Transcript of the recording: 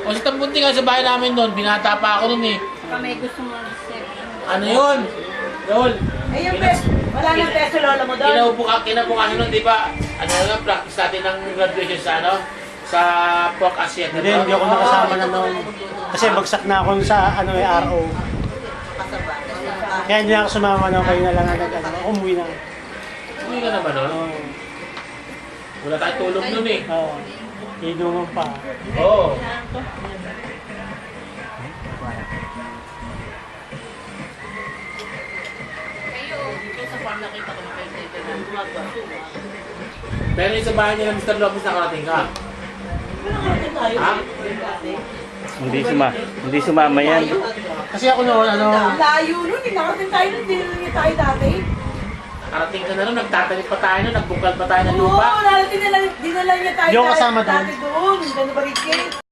O si Tambunting nga sa bahay namin doon, binata pa ako noon eh. Baka may gusto mo set. Ano yun? Lol. Eh, yung peso, wala nang peso lola mo doon. Kinabukasan nun, di ba? Ano nga, practice natin ng graduation sa ano? Sa Pork Asia. Hindi ako nakasama na noon. Kasi bagsak na ako sa ano, RO. Kasaba. Kaya hindi ako sumama noon, kayo na lang umuwi na. Umuwi ka na ba nun? Oo. Wala tayong tulog nun eh. Oo. Inuman pa. Oo. Pero yung sa bahay niya ng Mr. Lopez nakarating ka. Ha? Hindi sumama yan. Kasi ako noon, ano, Layo nun, nakarating tayo nun, dinala tayo dati. Nakarating ka na nun, nagtatanim pa tayo nun, nagbukal pa tayo ng Oo, lupa. dinala niya tayo Yung kasama doon. dati doon, gano'n ba rin